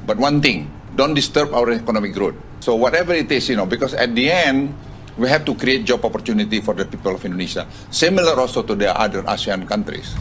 But one thing, don't disturb our economic growth. So whatever it is, because at the end, we have to create job opportunity for the people of Indonesia. Similar also to the other ASEAN countries.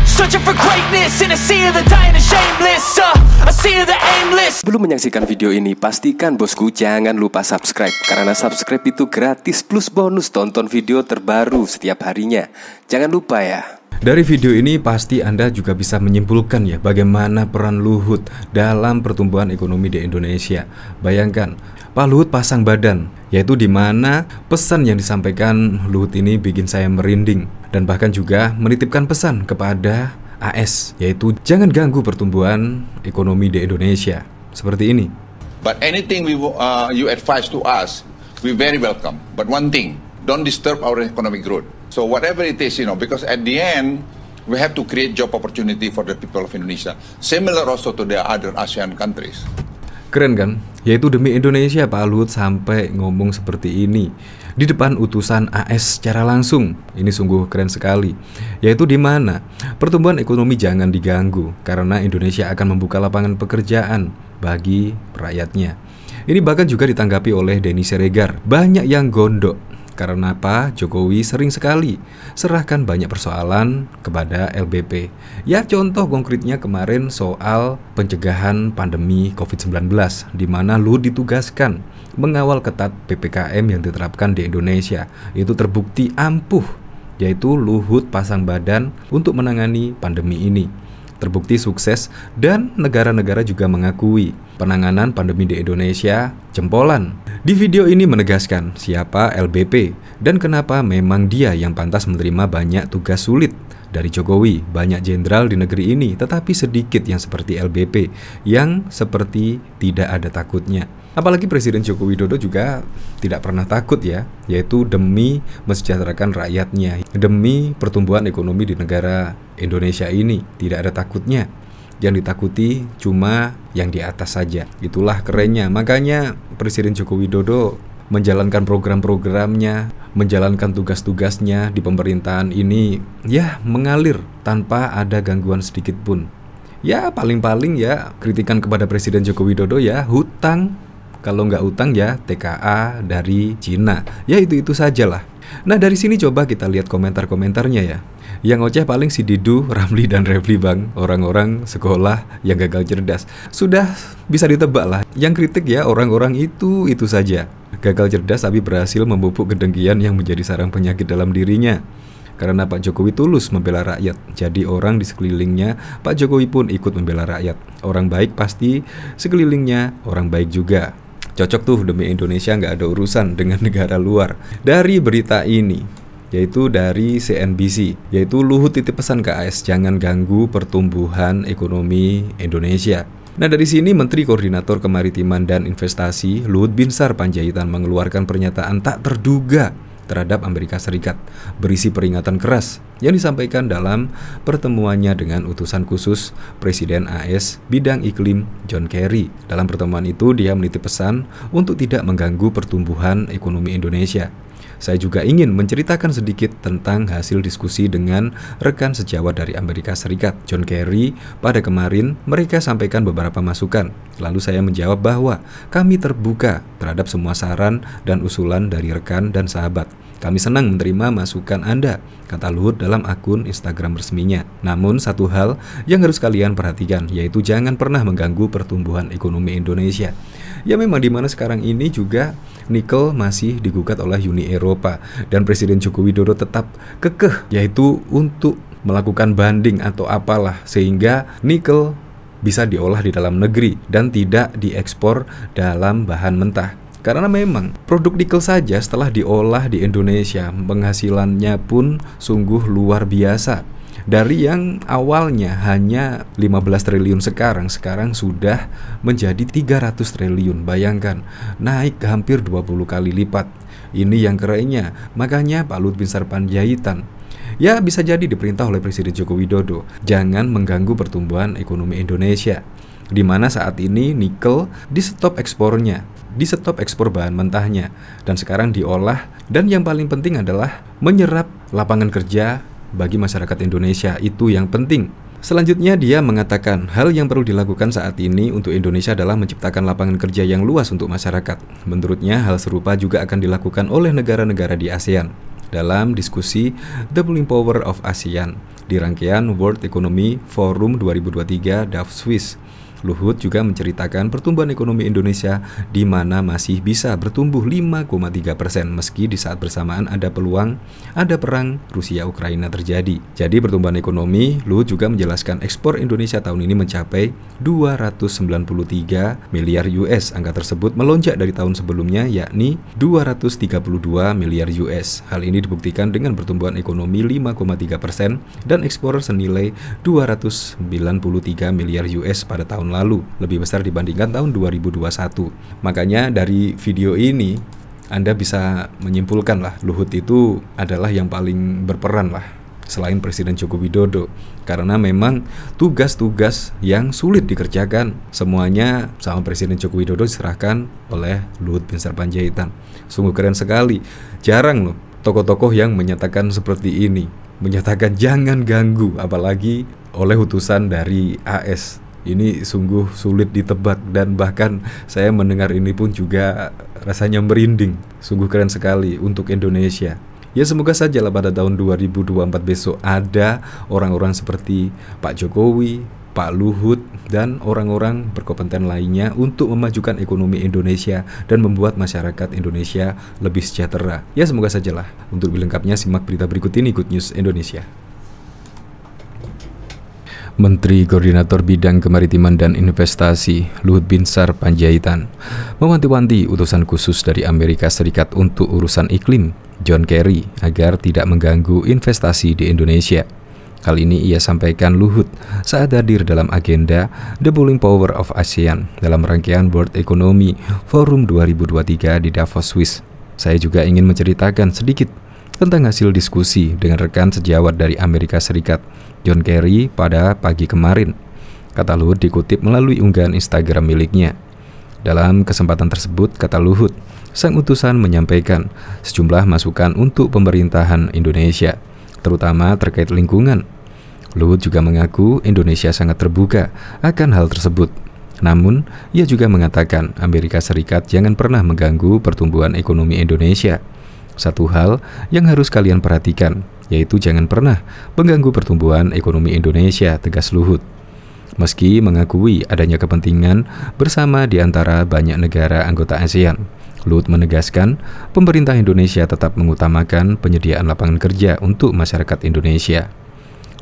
Searching for greatness in a sea of the dying and shameless, a sea of the aimless. Belum menyaksikan video ini, pastikan bosku jangan lupa subscribe. Karena subscribe itu gratis plus bonus tonton video terbaru setiap harinya. Jangan lupa ya. Dari video ini pasti Anda juga bisa menyimpulkan ya bagaimana peran Luhut dalam pertumbuhan ekonomi di Indonesia. Bayangkan, Pak Luhut pasang badan, yaitu di mana pesan yang disampaikan Luhut ini bikin saya merinding. Dan bahkan juga menitipkan pesan kepada AS, yaitu jangan ganggu pertumbuhan ekonomi di Indonesia. Seperti ini. But anything you advise to us, we very welcome. But one thing, don't disturb our economic growth. So whatever it is, because at the end, we have to create job opportunity for the people of Indonesia. Similar also to the other ASEAN countries. Keren kan? Yaitu demi Indonesia Pak Luhut sampai ngomong seperti ini di depan utusan AS secara langsung. Ini sungguh keren sekali. Yaitu di mana pertumbuhan ekonomi jangan diganggu karena Indonesia akan membuka lapangan pekerjaan bagi rakyatnya. Ini bahkan juga ditanggapi oleh Denny Siregar. Banyak yang gondok. Karena Pak Jokowi sering sekali serahkan banyak persoalan kepada LBP. Ya contoh konkretnya kemarin soal pencegahan pandemi COVID-19, di mana Luhut ditugaskan mengawal ketat PPKM yang diterapkan di Indonesia. Itu terbukti ampuh, yaitu Luhut pasang badan untuk menangani pandemi ini. Terbukti sukses dan negara-negara juga mengakui penanganan pandemi di Indonesia jempolan. Di video ini menegaskan siapa LBP dan kenapa memang dia yang pantas menerima banyak tugas sulit dari Jokowi. Banyak jenderal di negeri ini, tetapi sedikit yang seperti LBP yang seperti tidak ada takutnya. Apalagi Presiden Joko Widodo juga tidak pernah takut ya, yaitu demi mensejahterakan rakyatnya, demi pertumbuhan ekonomi di negara Indonesia ini. Tidak ada takutnya. Yang ditakuti cuma yang di atas saja. Itulah kerennya. Makanya Presiden Joko Widodo menjalankan program-programnya, menjalankan tugas-tugasnya di pemerintahan ini ya mengalir tanpa ada gangguan sedikit pun. Ya paling-paling ya kritikan kepada Presiden Joko Widodo ya hutang. Kalau nggak utang ya TKA dari Cina. Ya itu sajalah. Nah dari sini coba kita lihat komentar-komentarnya ya. Yang ngoceh paling si Didu, Ramli, dan Refli bang. Orang-orang sekolah yang gagal cerdas. Sudah bisa ditebak lah. Yang kritik ya orang-orang itu saja. Gagal cerdas tapi berhasil memupuk kedengkian yang menjadi sarang penyakit dalam dirinya. Karena Pak Jokowi tulus membela rakyat. Jadi orang di sekelilingnya Pak Jokowi pun ikut membela rakyat. Orang baik pasti sekelilingnya orang baik juga. Cocok tuh demi Indonesia nggak ada urusan dengan negara luar. Dari berita ini, yaitu dari CNBC, yaitu Luhut titip pesan ke AS jangan ganggu pertumbuhan ekonomi Indonesia. Nah dari sini Menteri Koordinator Kemaritiman dan Investasi Luhut Binsar Panjaitan mengeluarkan pernyataan tak terduga terhadap Amerika Serikat, berisi peringatan keras yang disampaikan dalam pertemuannya dengan utusan khusus Presiden AS bidang iklim John Kerry. Dalam pertemuan itu dia menitip pesan untuk tidak mengganggu pertumbuhan ekonomi Indonesia. Saya juga ingin menceritakan sedikit tentang hasil diskusi dengan rekan sejawat dari Amerika Serikat, John Kerry. Pada kemarin, mereka sampaikan beberapa masukan. Lalu saya menjawab bahwa kami terbuka terhadap semua saran dan usulan dari rekan dan sahabat. Kami senang menerima masukan Anda, kata Luhut dalam akun Instagram resminya. Namun satu hal yang harus kalian perhatikan, yaitu jangan pernah mengganggu pertumbuhan ekonomi Indonesia. Ya memang dimana sekarang ini juga nikel masih digugat oleh Uni Eropa dan Presiden Joko Widodo tetap kekeh, yaitu untuk melakukan banding atau apalah sehingga nikel bisa diolah di dalam negeri dan tidak diekspor dalam bahan mentah. Karena memang produk nikel saja setelah diolah di Indonesia penghasilannya pun sungguh luar biasa. Dari yang awalnya hanya 15 triliun sekarang sudah menjadi 300 triliun. Bayangkan, naik hampir 20 kali lipat. Ini yang kerennya. Makanya Pak Luhut Binsar Panjaitan ya bisa jadi diperintah oleh Presiden Joko Widodo, jangan mengganggu pertumbuhan ekonomi Indonesia. di mana saat ini nikel di stop ekspornya, di stop ekspor bahan mentahnya, dan sekarang diolah, dan yang paling penting adalah menyerap lapangan kerja bagi masyarakat Indonesia. Itu yang penting. Selanjutnya dia mengatakan hal yang perlu dilakukan saat ini untuk Indonesia adalah menciptakan lapangan kerja yang luas untuk masyarakat. Menurutnya hal serupa juga akan dilakukan oleh negara-negara di ASEAN dalam diskusi The Pulling Power of ASEAN di rangkaian World Economy Forum 2023 Davos, Swiss. Luhut juga menceritakan pertumbuhan ekonomi Indonesia di mana masih bisa bertumbuh 5,3% meski di saat bersamaan ada peluang ada perang Rusia-Ukraina terjadi. Jadi pertumbuhan ekonomi, Luhut juga menjelaskan ekspor Indonesia tahun ini mencapai 293 miliar US. Angka tersebut melonjak dari tahun sebelumnya yakni 232 miliar US. Hal ini dibuktikan dengan pertumbuhan ekonomi 5,3% dan ekspor senilai 293 miliar US pada tahun lalu, lebih besar dibandingkan tahun 2021. Makanya dari video ini Anda bisa menyimpulkan lah, Luhut itu adalah yang paling berperan lah selain Presiden Joko Widodo, karena memang tugas-tugas yang sulit dikerjakan semuanya sama Presiden Joko Widodo diserahkan oleh Luhut Binsar Panjaitan. Sungguh keren sekali. Jarang loh tokoh-tokoh yang menyatakan seperti ini, menyatakan jangan ganggu, apalagi oleh utusan dari AS. Ini sungguh sulit ditebak, dan bahkan saya mendengar ini pun juga rasanya merinding. Sungguh keren sekali untuk Indonesia. Ya semoga saja lah pada tahun 2024 besok ada orang-orang seperti Pak Jokowi, Pak Luhut, dan orang-orang berkompeten lainnya untuk memajukan ekonomi Indonesia dan membuat masyarakat Indonesia lebih sejahtera. Ya semoga sajalah. Untuk lebih lengkapnya simak berita berikut ini, Good News Indonesia. Menteri Koordinator Bidang Kemaritiman dan Investasi Luhut Binsar Panjaitan mewanti-wanti utusan khusus dari Amerika Serikat untuk urusan iklim, John Kerry, agar tidak mengganggu investasi di Indonesia. Hal ini ia sampaikan Luhut saat hadir dalam agenda The Pulling Power of ASEAN dalam rangkaian World Economy Forum 2023 di Davos, Swiss. Saya juga ingin menceritakan sedikit tentang hasil diskusi dengan rekan sejawat dari Amerika Serikat, John Kerry, pada pagi kemarin, kata Luhut dikutip melalui unggahan Instagram miliknya. Dalam kesempatan tersebut, kata Luhut, sang utusan menyampaikan sejumlah masukan untuk pemerintahan Indonesia, terutama terkait lingkungan. Luhut juga mengaku Indonesia sangat terbuka akan hal tersebut. Namun, ia juga mengatakan Amerika Serikat jangan pernah mengganggu pertumbuhan ekonomi Indonesia. Satu hal yang harus kalian perhatikan, yaitu jangan pernah mengganggu pertumbuhan ekonomi Indonesia, tegas Luhut. Meski mengakui adanya kepentingan bersama di antara banyak negara anggota ASEAN, Luhut menegaskan pemerintah Indonesia tetap mengutamakan penyediaan lapangan kerja untuk masyarakat Indonesia.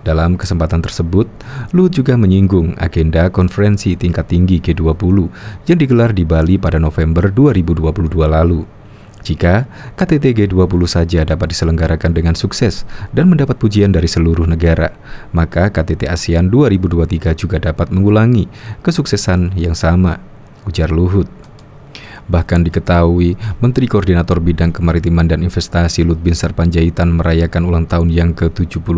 Dalam kesempatan tersebut, Luhut juga menyinggung agenda konferensi tingkat tinggi G20 yang digelar di Bali pada November 2022 lalu. Jika KTT G20 saja dapat diselenggarakan dengan sukses dan mendapat pujian dari seluruh negara, maka KTT ASEAN 2023 juga dapat mengulangi kesuksesan yang sama, ujar Luhut. Bahkan diketahui, Menteri Koordinator Bidang Kemaritiman dan Investasi Luhut Binsar Panjaitan merayakan ulang tahun yang ke-75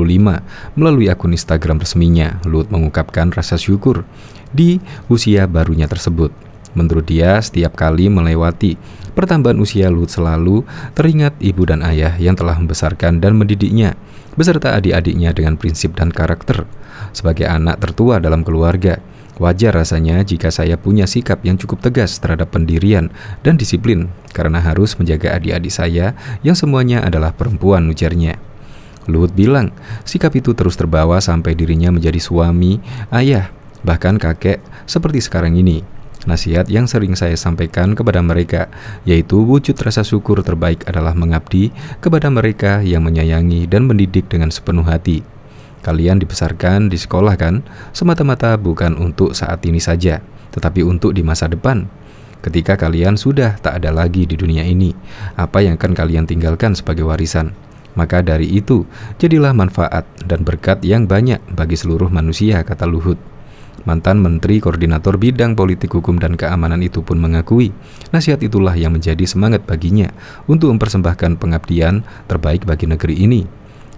melalui akun Instagram resminya. Luhut mengungkapkan rasa syukur di usia barunya tersebut. Menurut dia, setiap kali melewati pertambahan usia, Luhut selalu teringat ibu dan ayah yang telah membesarkan dan mendidiknya, beserta adik-adiknya dengan prinsip dan karakter. Sebagai anak tertua dalam keluarga, wajar rasanya jika saya punya sikap yang cukup tegas terhadap pendirian dan disiplin, karena harus menjaga adik-adik saya yang semuanya adalah perempuan, ujarnya. Luhut bilang, sikap itu terus terbawa sampai dirinya menjadi suami, ayah, bahkan kakek seperti sekarang ini. Nasihat yang sering saya sampaikan kepada mereka, yaitu wujud rasa syukur terbaik adalah mengabdi kepada mereka yang menyayangi dan mendidik dengan sepenuh hati. Kalian dibesarkan di sekolah kan, semata-mata bukan untuk saat ini saja, tetapi untuk di masa depan. Ketika kalian sudah tak ada lagi di dunia ini, apa yang akan kalian tinggalkan sebagai warisan? Maka dari itu, jadilah manfaat dan berkat yang banyak bagi seluruh manusia, kata Luhut. Mantan Menteri Koordinator Bidang Politik Hukum dan Keamanan itu pun mengakui nasihat itulah yang menjadi semangat baginya untuk mempersembahkan pengabdian terbaik bagi negeri ini.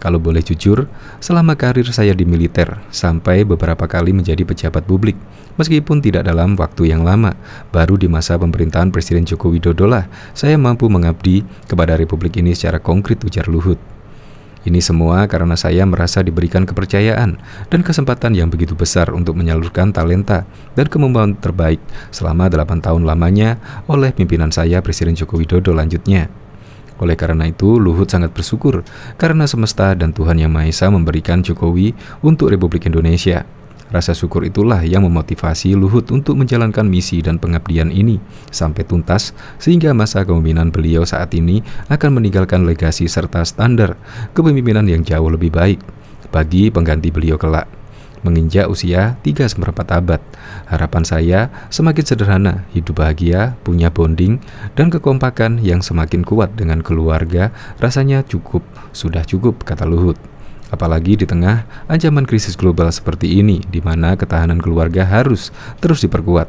Kalau boleh jujur, selama karir saya di militer, sampai beberapa kali menjadi pejabat publik, meskipun tidak dalam waktu yang lama, baru di masa pemerintahan Presiden Joko Widodo lah saya mampu mengabdi kepada Republik ini secara konkret, ujar Luhut. Ini semua karena saya merasa diberikan kepercayaan dan kesempatan yang begitu besar untuk menyalurkan talenta dan kemampuan terbaik selama 8 tahun lamanya oleh pimpinan saya Presiden Joko Widodo, lanjutnya. Oleh karena itu, Luhut sangat bersyukur karena semesta dan Tuhan Yang Maha Esa memberikan Jokowi untuk Republik Indonesia. Rasa syukur itulah yang memotivasi Luhut untuk menjalankan misi dan pengabdian ini sampai tuntas, sehingga masa kepemimpinan beliau saat ini akan meninggalkan legasi serta standar kepemimpinan yang jauh lebih baik bagi pengganti beliau kelak. Menginjak usia 3/4 abad, harapan saya semakin sederhana, hidup bahagia, punya bonding dan kekompakan yang semakin kuat dengan keluarga, rasanya sudah cukup, kata Luhut. Apalagi di tengah ancaman krisis global seperti ini, di mana ketahanan keluarga harus terus diperkuat.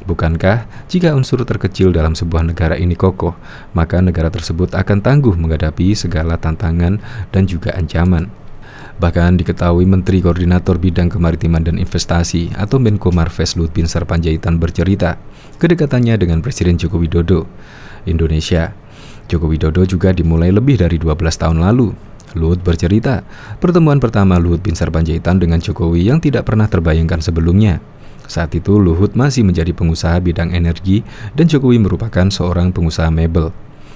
Bukankah jika unsur terkecil dalam sebuah negara ini kokoh, maka negara tersebut akan tangguh menghadapi segala tantangan dan juga ancaman. Bahkan diketahui Menteri Koordinator Bidang Kemaritiman dan Investasi atau Menko Marves Luhut Binsar Panjaitan bercerita kedekatannya dengan Presiden Joko Widodo. Indonesia, Joko Widodo juga dimulai lebih dari 12 tahun lalu. Luhut bercerita, pertemuan pertama Luhut Binsar Panjaitan dengan Jokowi yang tidak pernah terbayangkan sebelumnya. Saat itu Luhut masih menjadi pengusaha bidang energi dan Jokowi merupakan seorang pengusaha mebel.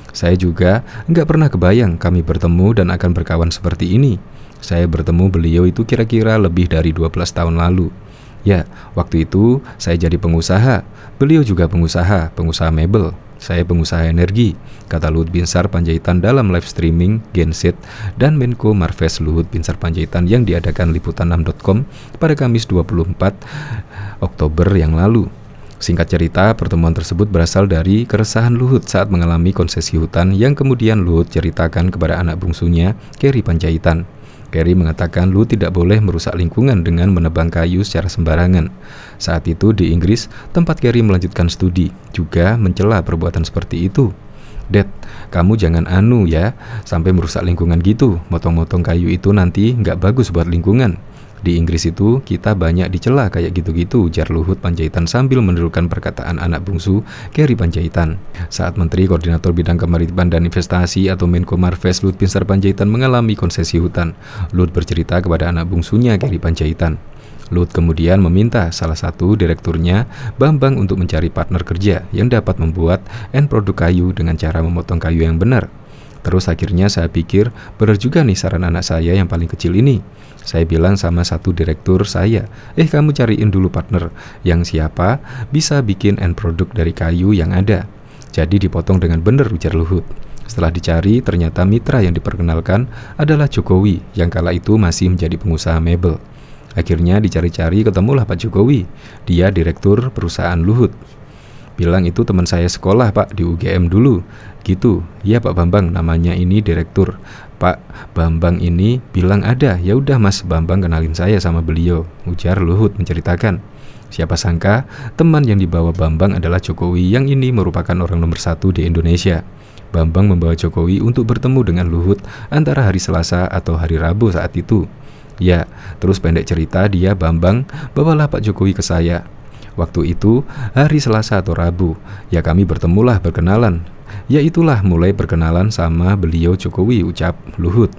Saya juga nggak pernah kebayang kami bertemu dan akan berkawan seperti ini. Saya bertemu beliau itu kira-kira lebih dari 12 tahun lalu. Ya, waktu itu saya jadi pengusaha, beliau juga pengusaha mebel, saya pengusaha energi, kata Luhut Binsar Panjaitan dalam live streaming Genset dan Menko Marves Luhut Binsar Panjaitan yang diadakan liputan6.com pada Kamis 24 Oktober yang lalu. Singkat cerita, pertemuan tersebut berasal dari keresahan Luhut saat mengalami konsesi hutan yang kemudian Luhut ceritakan kepada anak bungsunya, Keri Panjaitan. Keri mengatakan Luhut tidak boleh merusak lingkungan dengan menebang kayu secara sembarangan. Saat itu di Inggris, tempat Keri melanjutkan studi, juga mencela perbuatan seperti itu. Dad, kamu jangan ya, sampai merusak lingkungan gitu. Motong-motong kayu itu nanti nggak bagus buat lingkungan. Di Inggris itu kita banyak dicela kayak gitu-gitu, ujar Luhut Panjaitan sambil menirukan perkataan anak bungsu Keri Panjaitan. Saat Menteri Koordinator Bidang Kemaritiman dan Investasi atau Menko Marves Luhut Binsar Panjaitan mengalami konsesi hutan, Luhut bercerita kepada anak bungsunya Keri Panjaitan. Luhut kemudian meminta salah satu direkturnya, Bambang, untuk mencari partner kerja yang dapat membuat end produk kayu dengan cara memotong kayu yang benar. Terus akhirnya saya pikir, benar juga nih saran anak saya yang paling kecil ini. Saya bilang sama satu direktur saya, kamu cariin dulu partner yang siapa bisa bikin end produk dari kayu yang ada. Jadi dipotong dengan benar, ujar Luhut. Setelah dicari, ternyata mitra yang diperkenalkan adalah Jokowi yang kala itu masih menjadi pengusaha mebel. Akhirnya dicari-cari ketemulah Pak Jokowi, dia direktur perusahaan Luhut. Bilang itu teman saya sekolah Pak di UGM dulu. Gitu, ya Pak Bambang namanya ini direktur. Pak Bambang ini bilang ada, ya udah Mas Bambang kenalin saya sama beliau, ujar Luhut menceritakan. Siapa sangka teman yang dibawa Bambang adalah Jokowi yang ini merupakan orang nomor 1 di Indonesia. Bambang membawa Jokowi untuk bertemu dengan Luhut antara hari Selasa atau hari Rabu saat itu. Ya, terus pendek cerita dia Bambang bawalah Pak Jokowi ke saya. Waktu itu hari Selasa atau Rabu, ya kami bertemulah berkenalan. Ya itulah mulai berkenalan sama beliau Jokowi, ucap Luhut.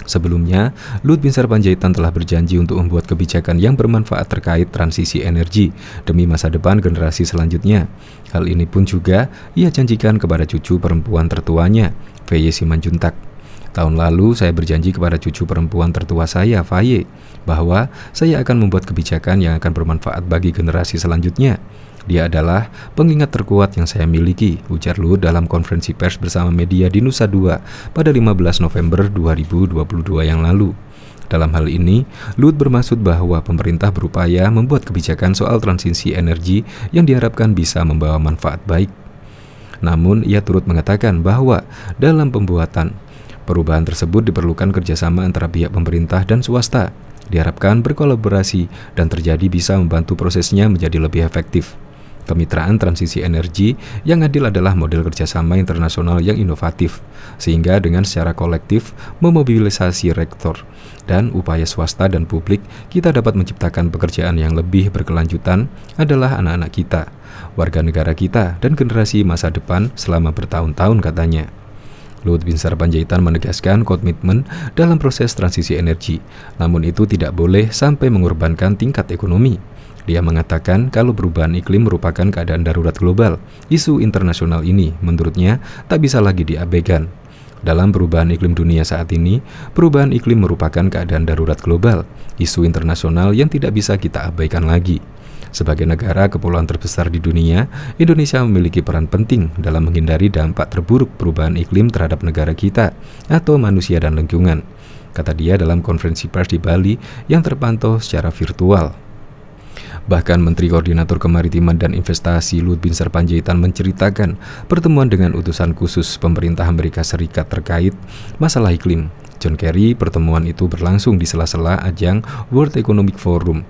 Sebelumnya, Luhut Binsar Panjaitan telah berjanji untuk membuat kebijakan yang bermanfaat terkait transisi energi demi masa depan generasi selanjutnya. Hal ini pun juga ia janjikan kepada cucu perempuan tertuanya, VY Simanjuntak. Tahun lalu saya berjanji kepada cucu perempuan tertua saya, Faye, bahwa saya akan membuat kebijakan yang akan bermanfaat bagi generasi selanjutnya. Dia adalah pengingat terkuat yang saya miliki, ujar Luhut dalam konferensi pers bersama media di Nusa Dua pada 15 November 2022 yang lalu. Dalam hal ini, Luhut bermaksud bahwa pemerintah berupaya membuat kebijakan soal transisi energi yang diharapkan bisa membawa manfaat baik. Namun, ia turut mengatakan bahwa dalam pembuatan perubahan tersebut diperlukan kerjasama antara pihak pemerintah dan swasta. Diharapkan berkolaborasi dan terjadi bisa membantu prosesnya menjadi lebih efektif. Kemitraan transisi energi yang adil adalah model kerjasama internasional yang inovatif, sehingga dengan secara kolektif memobilisasi rektor dan upaya swasta dan publik, kita dapat menciptakan pekerjaan yang lebih berkelanjutan adalah anak-anak kita, warga negara kita, dan generasi masa depan selama bertahun-tahun, katanya. Luhut Binsar Panjaitan menegaskan komitmen dalam proses transisi energi, namun itu tidak boleh sampai mengorbankan tingkat ekonomi. Dia mengatakan kalau perubahan iklim merupakan keadaan darurat global, isu internasional ini menurutnya tak bisa lagi diabaikan. Dalam perubahan iklim dunia saat ini, perubahan iklim merupakan keadaan darurat global, isu internasional yang tidak bisa kita abaikan lagi. Sebagai negara kepulauan terbesar di dunia, Indonesia memiliki peran penting dalam menghindari dampak terburuk perubahan iklim terhadap negara kita atau manusia dan lingkungan, kata dia dalam konferensi pers di Bali yang terpantau secara virtual. Bahkan Menteri Koordinator Kemaritiman dan Investasi Luhut Binsar Panjaitan menceritakan pertemuan dengan utusan khusus pemerintah Amerika Serikat terkait masalah iklim. John Kerry, pertemuan itu berlangsung di sela-sela ajang World Economic Forum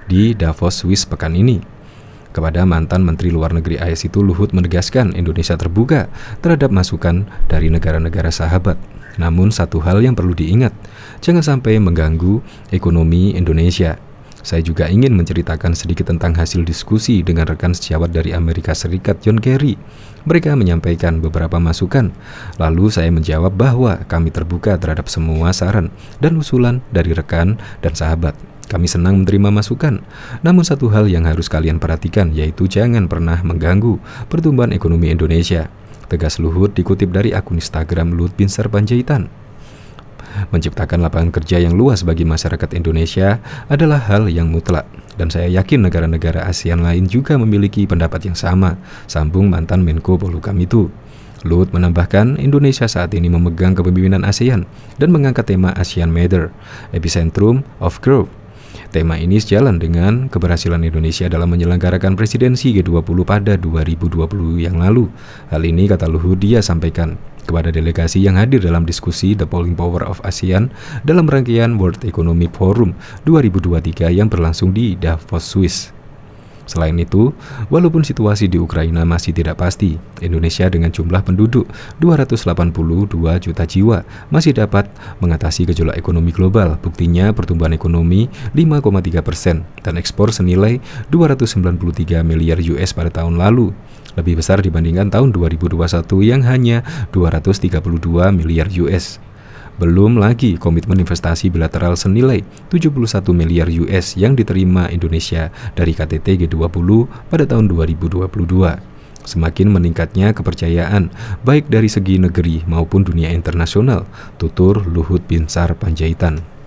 di Davos, Swiss pekan ini. Kepada mantan Menteri Luar Negeri AS itu, Luhut menegaskan Indonesia terbuka terhadap masukan dari negara-negara sahabat. Namun satu hal yang perlu diingat, jangan sampai mengganggu ekonomi Indonesia. Saya juga ingin menceritakan sedikit tentang hasil diskusi dengan rekan sejawat dari Amerika Serikat, John Kerry. Mereka menyampaikan beberapa masukan. Lalu saya menjawab bahwa kami terbuka terhadap semua saran dan usulan dari rekan dan sahabat. Kami senang menerima masukan. Namun satu hal yang harus kalian perhatikan, yaitu jangan pernah mengganggu pertumbuhan ekonomi Indonesia, tegas Luhut dikutip dari akun Instagram Luhut Binsar Panjaitan. Menciptakan lapangan kerja yang luas bagi masyarakat Indonesia adalah hal yang mutlak, dan saya yakin negara-negara ASEAN lain juga memiliki pendapat yang sama, sambung mantan Menko Polhukam itu. Luhut menambahkan Indonesia saat ini memegang kepemimpinan ASEAN dan mengangkat tema ASEAN Matter, Epicentrum of Growth. Tema ini sejalan dengan keberhasilan Indonesia dalam menyelenggarakan presidensi G20 pada 2020 yang lalu. Hal ini, kata Luhut, dia sampaikan kepada delegasi yang hadir dalam diskusi The Polling Power of ASEAN dalam rangkaian World Economic Forum 2023 yang berlangsung di Davos, Swiss. Selain itu, walaupun situasi di Ukraina masih tidak pasti, Indonesia dengan jumlah penduduk 282 juta jiwa masih dapat mengatasi gejolak ekonomi global. Buktinya pertumbuhan ekonomi 5,3% dan ekspor senilai 293 miliar US pada tahun lalu, lebih besar dibandingkan tahun 2021 yang hanya 232 miliar US. Belum lagi komitmen investasi bilateral senilai 71 miliar US yang diterima Indonesia dari KTT G20 pada tahun 2022. Semakin meningkatnya kepercayaan baik dari segi negeri maupun dunia internasional, tutur Luhut Binsar Panjaitan.